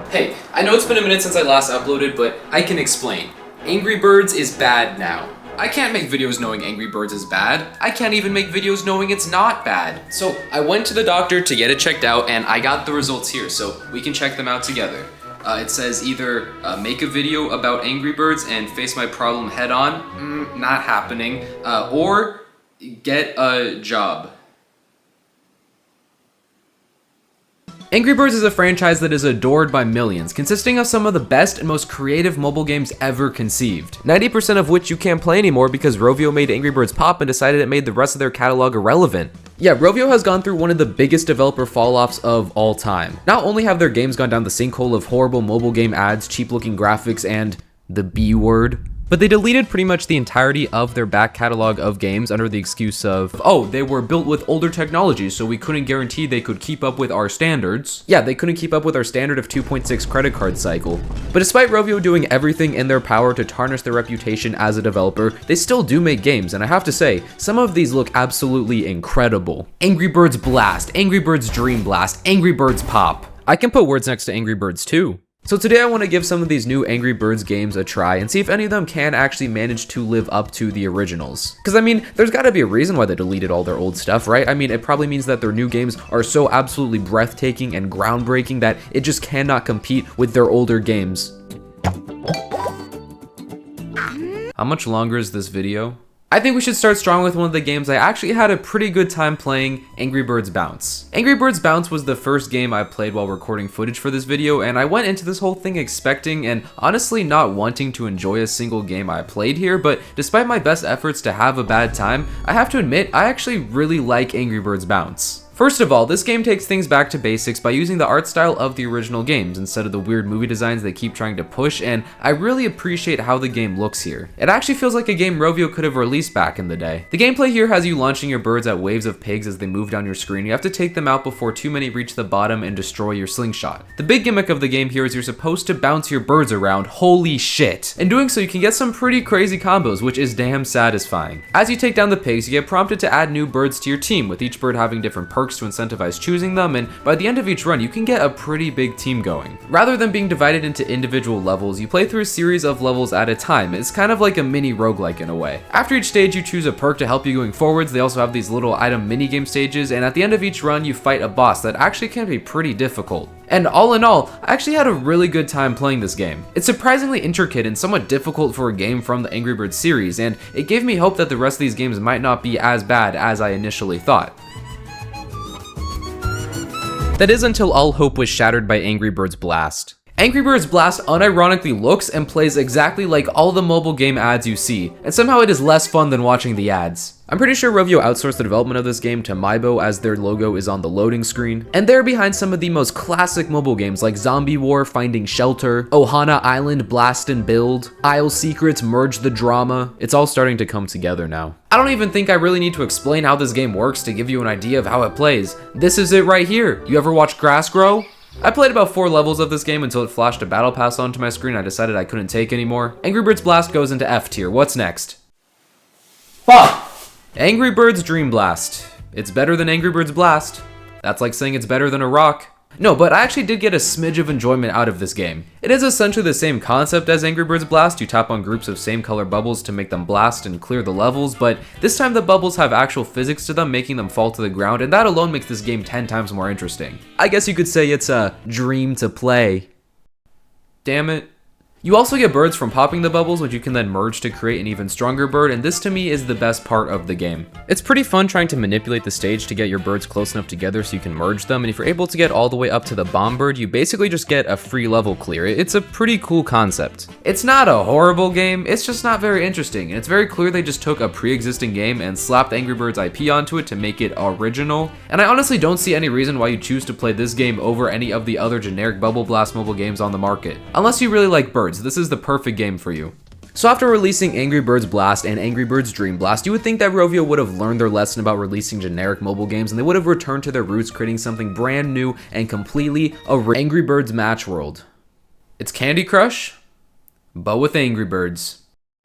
Hey, I know it's been a minute since I last uploaded, but I can explain. Angry Birds is bad now. I can't make videos knowing Angry Birds is bad. I can't even make videos knowing it's not bad. So I went to the doctor to get it checked out, and I got the results here, so we can check them out together. It says either make a video about Angry Birds and face my problem head on, not happening, or get a job. Angry Birds is a franchise that is adored by millions, consisting of some of the best and most creative mobile games ever conceived. 90% of which you can't play anymore because Rovio made Angry Birds pop and decided it made the rest of their catalog irrelevant. Yeah, Rovio has gone through one of the biggest developer fall-offs of all time. Not only have their games gone down the sinkhole of horrible mobile game ads, cheap-looking graphics, and the B word, but they deleted pretty much the entirety of their back catalog of games under the excuse of, oh, they were built with older technology, so we couldn't guarantee they could keep up with our standards. Yeah, they couldn't keep up with our standard of 2.6 credit card cycle. But despite Rovio doing everything in their power to tarnish their reputation as a developer, they still do make games, and I have to say, some of these look absolutely incredible. Angry Birds Blast, Angry Birds Dream Blast, Angry Birds Pop. I can put words next to Angry Birds too. So today I want to give some of these new Angry Birds games a try and see if any of them can actually manage to live up to the originals. Because I mean, there's got to be a reason why they deleted all their old stuff, right? I mean, it probably means that their new games are so absolutely breathtaking and groundbreaking that it just cannot compete with their older games. How much longer is this video? I think we should start strong with one of the games I actually had a pretty good time playing, Angry Birds Bounce. Angry Birds Bounce was the first game I played while recording footage for this video, and I went into this whole thing expecting and honestly not wanting to enjoy a single game I played here, but despite my best efforts to have a bad time, I have to admit I actually really like Angry Birds Bounce. First of all, this game takes things back to basics by using the art style of the original games instead of the weird movie designs they keep trying to push, and I really appreciate how the game looks here. It actually feels like a game Rovio could have released back in the day. The gameplay here has you launching your birds at waves of pigs as they move down your screen. You have to take them out before too many reach the bottom and destroy your slingshot. The big gimmick of the game here is you're supposed to bounce your birds around, holy shit. In doing so, you can get some pretty crazy combos, which is damn satisfying. As you take down the pigs, you get prompted to add new birds to your team, with each bird having different perks to incentivize choosing them, and by the end of each run you can get a pretty big team going. Rather than being divided into individual levels, you play through a series of levels at a time. It's kind of like a mini roguelike in a way. After each stage you choose a perk to help you going forwards. They also have these little item minigame stages, and at the end of each run you fight a boss that actually can be pretty difficult. And all in all, I actually had a really good time playing this game. It's surprisingly intricate and somewhat difficult for a game from the Angry Birds series, and it gave me hope that the rest of these games might not be as bad as I initially thought. That is until all hope was shattered by Angry Birds Blast. Angry Birds Blast unironically looks and plays exactly like all the mobile game ads you see, and somehow it is less fun than watching the ads. I'm pretty sure Rovio outsourced the development of this game to Maibo, as their logo is on the loading screen, and they're behind some of the most classic mobile games like Zombie War, Finding Shelter, Ohana Island, Blast and Build, Isle Secrets, Merge the Drama. It's all starting to come together now. I don't even think I really need to explain how this game works to give you an idea of how it plays. This is it right here. You ever watch grass grow? I played about 4 levels of this game until it flashed a battle pass onto my screen. I decided I couldn't take anymore. Angry Birds Blast goes into F tier. What's next? Fuck! Angry Birds Dream Blast. It's better than Angry Birds Blast. That's like saying it's better than a rock. No, but I actually did get a smidge of enjoyment out of this game. It is essentially the same concept as Angry Birds Blast. You tap on groups of same color bubbles to make them blast and clear the levels, but this time the bubbles have actual physics to them, making them fall to the ground, and that alone makes this game 10 times more interesting. I guess you could say it's a dream to play. Damn it. You also get birds from popping the bubbles, which you can then merge to create an even stronger bird, and this to me is the best part of the game. It's pretty fun trying to manipulate the stage to get your birds close enough together so you can merge them, and if you're able to get all the way up to the bomb bird, you basically just get a free level clear. It's a pretty cool concept. It's not a horrible game, it's just not very interesting, and it's very clear they just took a pre-existing game and slapped Angry Birds IP onto it to make it original, and I honestly don't see any reason why you choose to play this game over any of the other generic Bubble Blast mobile games on the market. Unless you really like birds, this is the perfect game for you. So after releasing Angry Birds Blast and Angry Birds Dream Blast, you would think that Rovio would have learned their lesson about releasing generic mobile games, and they would have returned to their roots, creating something brand new and completely Angry Birds Matchworld. It's Candy Crush, but with Angry Birds.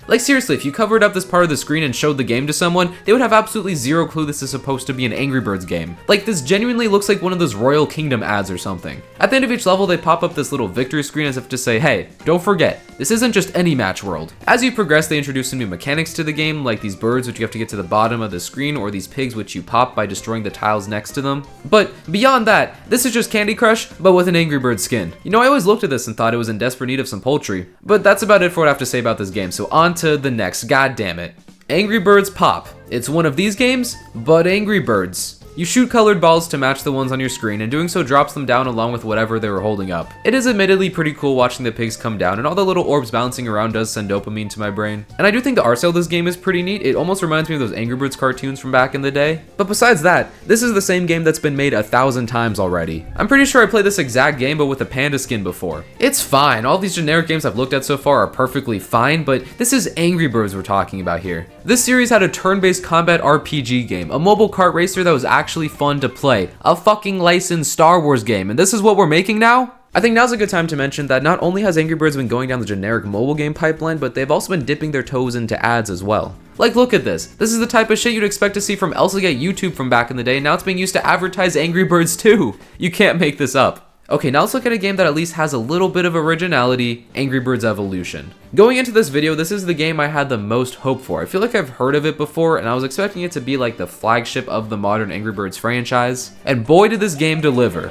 Like seriously, if you covered up this part of the screen and showed the game to someone, they would have absolutely zero clue this is supposed to be an Angry Birds game. Like this genuinely looks like one of those Royal Kingdom ads or something. At the end of each level, they pop up this little victory screen as if to say, hey, don't forget, this isn't just any Matchworld. As you progress, they introduce some new mechanics to the game, like these birds which you have to get to the bottom of the screen, or these pigs which you pop by destroying the tiles next to them. But beyond that, this is just Candy Crush, but with an Angry Birds skin. You know, I always looked at this and thought it was in desperate need of some poultry. But that's about it for what I have to say about this game, so on to the next. God damn it. Angry Birds Pop. It's one of these games, but Angry Birds. You shoot colored balls to match the ones on your screen, and doing so drops them down along with whatever they were holding up. It is admittedly pretty cool watching the pigs come down, and all the little orbs bouncing around does send dopamine to my brain. And I do think the art style of this game is pretty neat. It almost reminds me of those Angry Birds cartoons from back in the day. But besides that, this is the same game that's been made 1,000 times already. I'm pretty sure I played this exact game but with a panda skin before. It's fine. All these generic games I've looked at so far are perfectly fine, but this is Angry Birds we're talking about here. This series had a turn-based combat RPG game, a mobile kart racer that was actually fun to play, a fucking licensed Star Wars game, and this is what we're making now? I think now's a good time to mention that not only has Angry Birds been going down the generic mobile game pipeline, but they've also been dipping their toes into ads as well. Like, look at this. This is the type of shit you'd expect to see from Elsagate YouTube from back in the day, and now it's being used to advertise Angry Birds too. You can't make this up. Okay, now let's look at a game that at least has a little bit of originality, Angry Birds Evolution. Going into this video, this is the game I had the most hope for. I feel like I've heard of it before, and I was expecting it to be like the flagship of the modern Angry Birds franchise, and boy did this game deliver.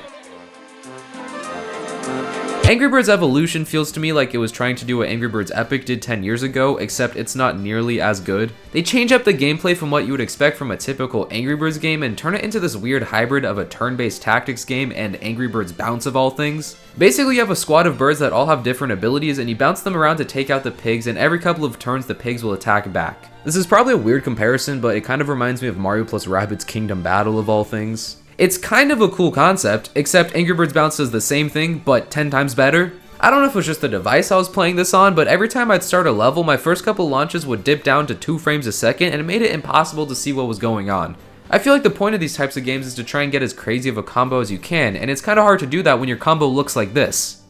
Angry Birds Evolution feels to me like it was trying to do what Angry Birds Epic did 10 years ago, except it's not nearly as good. They change up the gameplay from what you would expect from a typical Angry Birds game and turn it into this weird hybrid of a turn-based tactics game and Angry Birds Bounce of all things. Basically, you have a squad of birds that all have different abilities and you bounce them around to take out the pigs, and every couple of turns the pigs will attack back. This is probably a weird comparison, but it kind of reminds me of Mario plus Rabbids Kingdom Battle of all things. It's kind of a cool concept, except Angry Birds Bounce does the same thing, but 10 times better. I don't know if it was just the device I was playing this on, but every time I'd start a level, my first couple launches would dip down to 2 frames a second, and it made it impossible to see what was going on. I feel like the point of these types of games is to try and get as crazy of a combo as you can, and it's kind of hard to do that when your combo looks like this.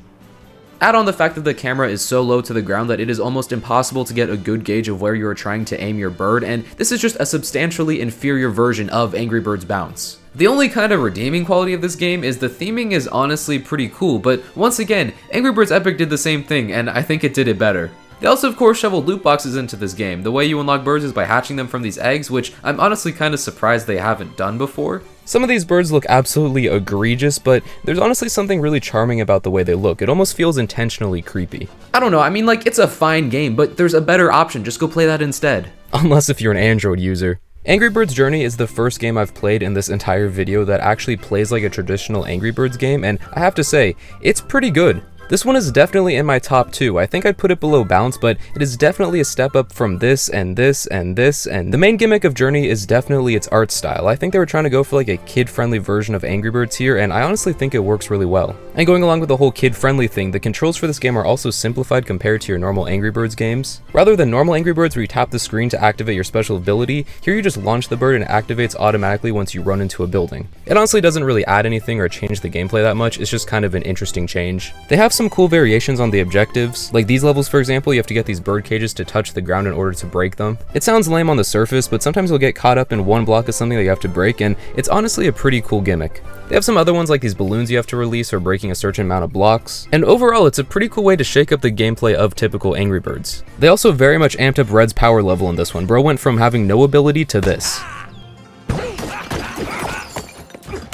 Add on the fact that the camera is so low to the ground that it is almost impossible to get a good gauge of where you are trying to aim your bird, and this is just a substantially inferior version of Angry Birds Bounce. The only kind of redeeming quality of this game is the theming is honestly pretty cool, but once again, Angry Birds Epic did the same thing, and I think it did it better. They also of course shoveled loot boxes into this game. The way you unlock birds is by hatching them from these eggs, which I'm honestly kind of surprised they haven't done before. Some of these birds look absolutely egregious, but there's honestly something really charming about the way they look. It almost feels intentionally creepy. I don't know, I mean, like, it's a fine game, but there's a better option. Just go play that instead. Unless if you're an Android user. Angry Birds Journey is the first game I've played in this entire video that actually plays like a traditional Angry Birds game, and I have to say, it's pretty good. This one is definitely in my top 2. I think I'd put it below Bounce, but it is definitely a step up from this and this and this, and the main gimmick of Journey is definitely its art style. I think they were trying to go for like a kid-friendly version of Angry Birds here, and I honestly think it works really well. And going along with the whole kid-friendly thing, the controls for this game are also simplified compared to your normal Angry Birds games. Rather than normal Angry Birds where you tap the screen to activate your special ability, here you just launch the bird and it activates automatically once you run into a building. It honestly doesn't really add anything or change the gameplay that much, it's just kind of an interesting change. They have some cool variations on the objectives. Like these levels, for example, you have to get these bird cages to touch the ground in order to break them. It sounds lame on the surface, but sometimes you'll get caught up in one block of something that you have to break, and it's honestly a pretty cool gimmick. They have some other ones like these balloons you have to release or breaking a certain amount of blocks, and overall it's a pretty cool way to shake up the gameplay of typical Angry Birds. They also very much amped up Red's power level in this one. Bro went from having no ability to this.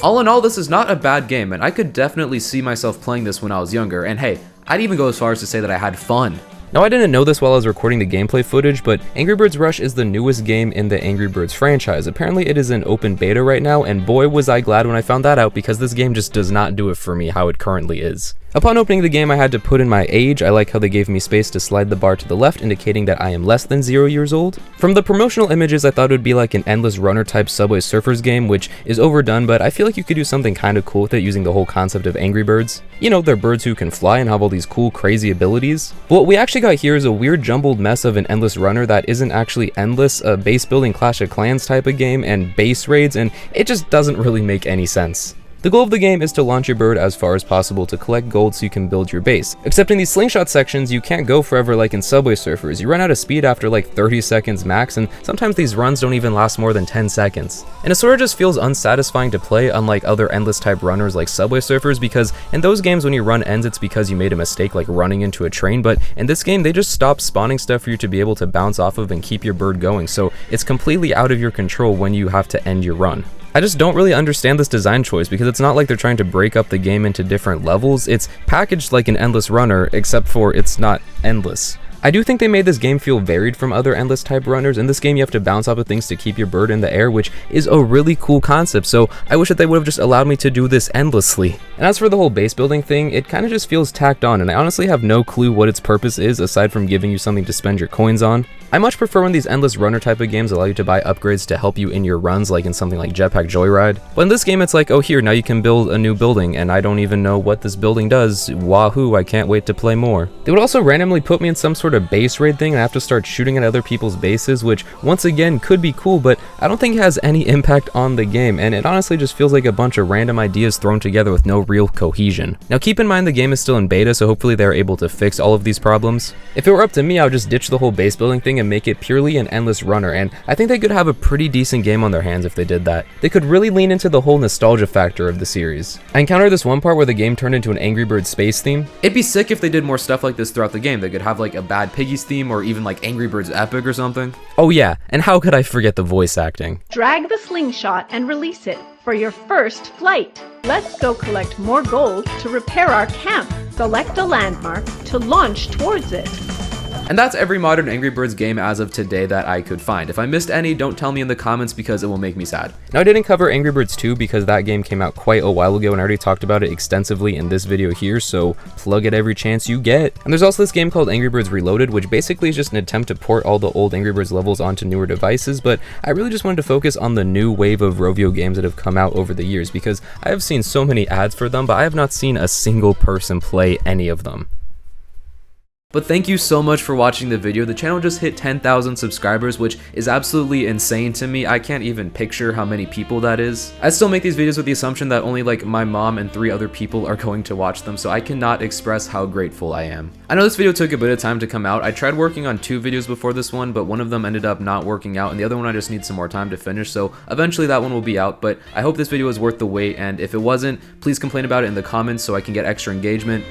All in all, this is not a bad game, and I could definitely see myself playing this when I was younger, and hey, I'd even go as far as to say that I had fun. Now, I didn't know this while I was recording the gameplay footage, but Angry Birds Rush is the newest game in the Angry Birds franchise. Apparently it is in open beta right now, and boy was I glad when I found that out, because this game just does not do it for me how it currently is. Upon opening the game, I had to put in my age. I like how they gave me space to slide the bar to the left, indicating that I am less than 0 years old. From the promotional images, I thought it would be like an endless runner type Subway Surfers game, which is overdone, but I feel like you could do something kind of cool with it using the whole concept of Angry Birds. You know, they're birds who can fly and have all these cool, crazy abilities. But what we actually got here is a weird jumbled mess of an endless runner that isn't actually endless, a base building Clash of Clans type of game, and base raids, and it just doesn't really make any sense. The goal of the game is to launch your bird as far as possible to collect gold so you can build your base. Except in these slingshot sections, you can't go forever like in Subway Surfers. You run out of speed after like 30 seconds max, and sometimes these runs don't even last more than 10 seconds. And it sort of just feels unsatisfying to play, unlike other endless type runners like Subway Surfers, because in those games when your run ends it's because you made a mistake like running into a train, but in this game they just stop spawning stuff for you to be able to bounce off of and keep your bird going, so it's completely out of your control when you have to end your run. I just don't really understand this design choice, because it's not like they're trying to break up the game into different levels. It's packaged like an endless runner, except for it's not endless. I do think they made this game feel varied from other endless type runners. In this game you have to bounce off of things to keep your bird in the air, which is a really cool concept, so I wish that they would have just allowed me to do this endlessly. And as for the whole base building thing, it kind of just feels tacked on, and I honestly have no clue what its purpose is aside from giving you something to spend your coins on. I much prefer when these endless runner type of games allow you to buy upgrades to help you in your runs, like in something like Jetpack Joyride. But in this game it's like, oh here, now you can build a new building, and I don't even know what this building does. Wahoo, I can't wait to play more. They would also randomly put me in some sort of base raid thing and I have to start shooting at other people's bases, which once again could be cool, but I don't think it has any impact on the game, and it honestly just feels like a bunch of random ideas thrown together with no real cohesion. Now keep in mind the game is still in beta, so hopefully they're able to fix all of these problems. If it were up to me, I would just ditch the whole base building thing and make it purely an endless runner, and I think they could have a pretty decent game on their hands if they did that. They could really lean into the whole nostalgia factor of the series. I encountered this one part where the game turned into an Angry Birds space theme. It'd be sick if they did more stuff like this throughout the game. They could have like a Bad Piggies theme, or even like Angry Birds Epic or something. Oh yeah, and how could I forget the voice acting? Drag the slingshot and release it for your first flight. Let's go collect more gold to repair our camp. Select a landmark to launch towards it. And that's every modern Angry Birds game as of today that I could find. If I missed any, don't tell me in the comments because it will make me sad. Now I didn't cover Angry Birds 2 because that game came out quite a while ago and I already talked about it extensively in this video here, so plug it every chance you get. And there's also this game called Angry Birds Reloaded, which basically is just an attempt to port all the old Angry Birds levels onto newer devices, but I really just wanted to focus on the new wave of Rovio games that have come out over the years, because I have seen so many ads for them, but I have not seen a single person play any of them. But thank you so much for watching the video. The channel just hit 10,000 subscribers, which is absolutely insane to me. I can't even picture how many people that is. I still make these videos with the assumption that only like my mom and 3 other people are going to watch them, so I cannot express how grateful I am. I know this video took a bit of time to come out. I tried working on 2 videos before this one, but one of them ended up not working out, and the other one I just need some more time to finish, so eventually that one will be out. But I hope this video is worth the wait, and if it wasn't, please complain about it in the comments so I can get extra engagement.